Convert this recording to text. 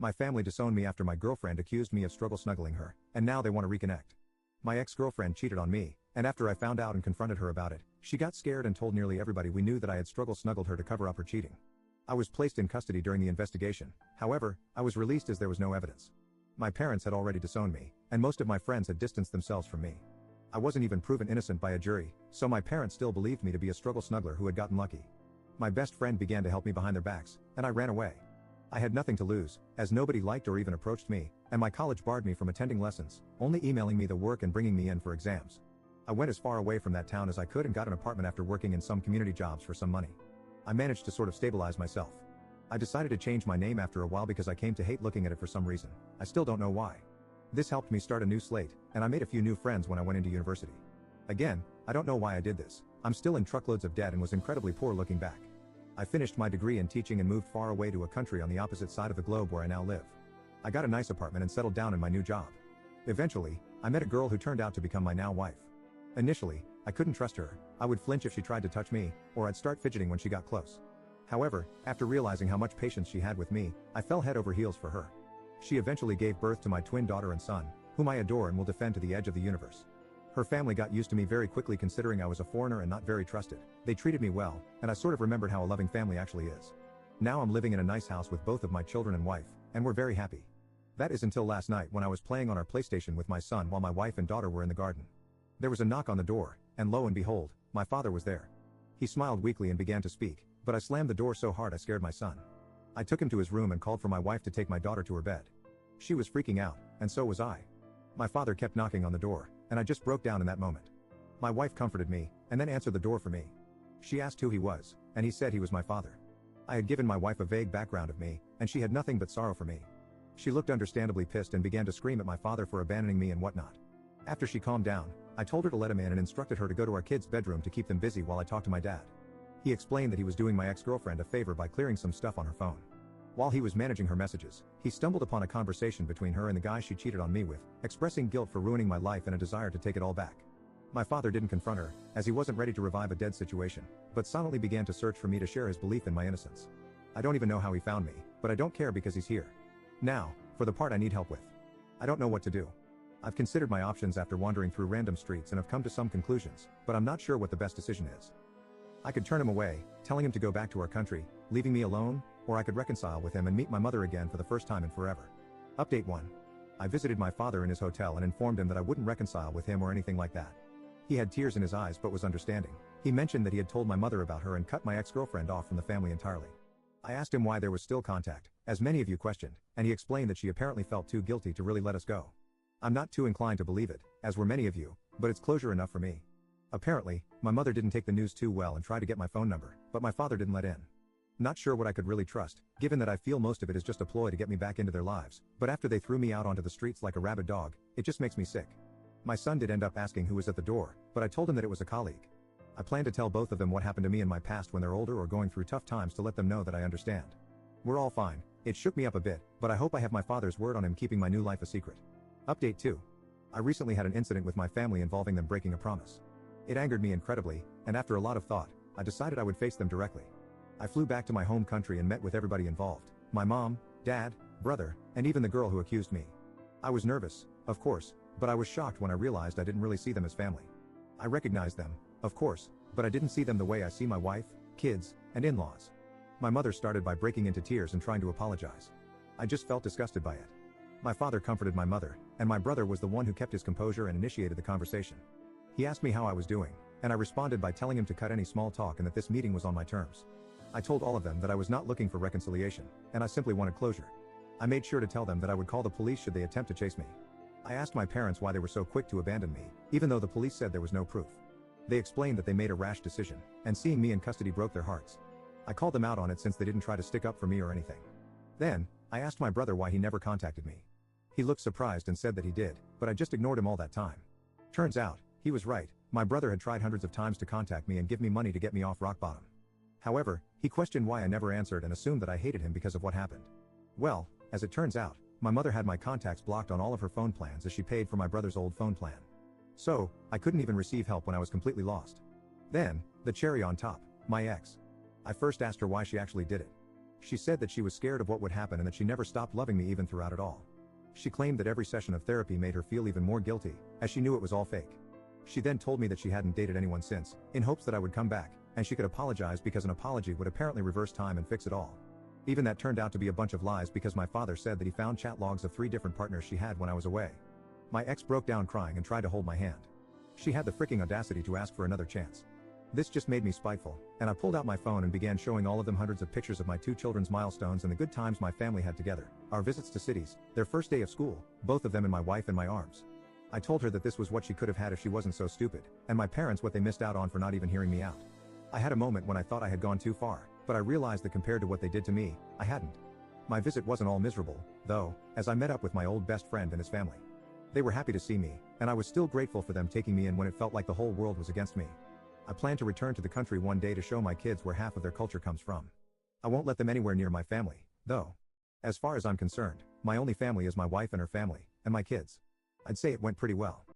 My family disowned me after my girlfriend accused me of struggle snuggling her, and now they want to reconnect. My ex-girlfriend cheated on me, and after I found out and confronted her about it, she got scared and told nearly everybody we knew that I had struggle snuggled her to cover up her cheating. I was placed in custody during the investigation, however, I was released as there was no evidence. My parents had already disowned me, and most of my friends had distanced themselves from me. I wasn't even proven innocent by a jury, so my parents still believed me to be a struggle snuggler who had gotten lucky. My best friend began to help me behind their backs, and I ran away. I had nothing to lose, as nobody liked or even approached me, and my college barred me from attending lessons, only emailing me the work and bringing me in for exams. I went as far away from that town as I could and got an apartment after working in some community jobs for some money. I managed to sort of stabilize myself. I decided to change my name after a while because I came to hate looking at it for some reason. I still don't know why. This helped me start a new slate, and I made a few new friends when I went into university. Again, I don't know why I did this. I'm still in truckloads of debt and was incredibly poor looking back. I finished my degree in teaching and moved far away to a country on the opposite side of the globe where I now live. I got a nice apartment and settled down in my new job. Eventually, I met a girl who turned out to become my now wife. Initially, I couldn't trust her. I would flinch if she tried to touch me, or I'd start fidgeting when she got close. However, after realizing how much patience she had with me, I fell head over heels for her. She eventually gave birth to my twin daughter and son, whom I adore and will defend to the edge of the universe. Her family got used to me very quickly considering I was a foreigner and not very trusted. They treated me well, and I sort of remembered how a loving family actually is. Now I'm living in a nice house with both of my children and wife, and we're very happy. That is until last night when I was playing on our PlayStation with my son while my wife and daughter were in the garden. There was a knock on the door, and lo and behold, my father was there. He smiled weakly and began to speak, but I slammed the door so hard I scared my son. I took him to his room and called for my wife to take my daughter to her bed. She was freaking out, and so was I. My father kept knocking on the door, and I just broke down in that moment. My wife comforted me, and then answered the door for me. She asked who he was, and he said he was my father. I had given my wife a vague background of me, and she had nothing but sorrow for me. She looked understandably pissed and began to scream at my father for abandoning me and whatnot. After she calmed down, I told her to let him in and instructed her to go to our kids' bedroom to keep them busy while I talked to my dad. He explained that he was doing my ex-girlfriend a favor by clearing some stuff on her phone. While he was managing her messages, he stumbled upon a conversation between her and the guy she cheated on me with, expressing guilt for ruining my life and a desire to take it all back. My father didn't confront her, as he wasn't ready to revive a dead situation, but silently began to search for me to share his belief in my innocence. I don't even know how he found me, but I don't care because he's here. Now, for the part I need help with. I don't know what to do. I've considered my options after wandering through random streets and have come to some conclusions, but I'm not sure what the best decision is. I could turn him away, telling him to go back to our country, leaving me alone, or I could reconcile with him and meet my mother again for the first time in forever. Update 1. I visited my father in his hotel and informed him that I wouldn't reconcile with him or anything like that. He had tears in his eyes but was understanding. He mentioned that he had told my mother about her and cut my ex-girlfriend off from the family entirely. I asked him why there was still contact, as many of you questioned, and he explained that she apparently felt too guilty to really let us go. I'm not too inclined to believe it, as were many of you, but it's closure enough for me. Apparently, my mother didn't take the news too well and tried to get my phone number, but my father didn't let in. Not sure what I could really trust, given that I feel most of it is just a ploy to get me back into their lives, but after they threw me out onto the streets like a rabid dog, it just makes me sick. My son did end up asking who was at the door, but I told him that it was a colleague. I plan to tell both of them what happened to me in my past when they're older or going through tough times to let them know that I understand. We're all fine. It shook me up a bit, but I hope I have my father's word on him keeping my new life a secret. Update 2. I recently had an incident with my family involving them breaking a promise. It angered me incredibly, and after a lot of thought, I decided I would face them directly. I flew back to my home country and met with everybody involved, my mom, dad, brother, and even the girl who accused me. I was nervous, of course, but I was shocked when I realized I didn't really see them as family. I recognized them, of course, but I didn't see them the way I see my wife, kids, and in-laws. My mother started by breaking into tears and trying to apologize. I just felt disgusted by it. My father comforted my mother, and my brother was the one who kept his composure and initiated the conversation. He asked me how I was doing, and I responded by telling him to cut any small talk and that this meeting was on my terms. I told all of them that I was not looking for reconciliation, and I simply wanted closure. I made sure to tell them that I would call the police should they attempt to chase me. I asked my parents why they were so quick to abandon me, even though the police said there was no proof. They explained that they made a rash decision, and seeing me in custody broke their hearts. I called them out on it since they didn't try to stick up for me or anything. Then, I asked my brother why he never contacted me. He looked surprised and said that he did, but I just ignored him all that time. Turns out, he was right. My brother had tried hundreds of times to contact me and give me money to get me off rock bottom. However, he questioned why I never answered and assumed that I hated him because of what happened. Well, as it turns out, my mother had my contacts blocked on all of her phone plans as she paid for my brother's old phone plan. So, I couldn't even receive help when I was completely lost. Then, the cherry on top, my ex. I first asked her why she actually did it. She said that she was scared of what would happen and that she never stopped loving me even throughout it all. She claimed that every session of therapy made her feel even more guilty, as she knew it was all fake. She then told me that she hadn't dated anyone since, in hopes that I would come back, and she could apologize because an apology would apparently reverse time and fix it all. Even that turned out to be a bunch of lies because my father said that he found chat logs of 3 different partners she had when I was away. My ex broke down crying and tried to hold my hand. She had the freaking audacity to ask for another chance. This just made me spiteful, and I pulled out my phone and began showing all of them hundreds of pictures of my 2 children's milestones and the good times my family had together, our visits to cities, their first day of school, both of them and my wife in my arms. I told her that this was what she could have had if she wasn't so stupid, and my parents what they missed out on for not even hearing me out. I had a moment when I thought I had gone too far, but I realized that compared to what they did to me, I hadn't. My visit wasn't all miserable, though, as I met up with my old best friend and his family. They were happy to see me, and I was still grateful for them taking me in when it felt like the whole world was against me. I plan to return to the country one day to show my kids where half of their culture comes from. I won't let them anywhere near my family, though. As far as I'm concerned, my only family is my wife and her family, and my kids. I'd say it went pretty well.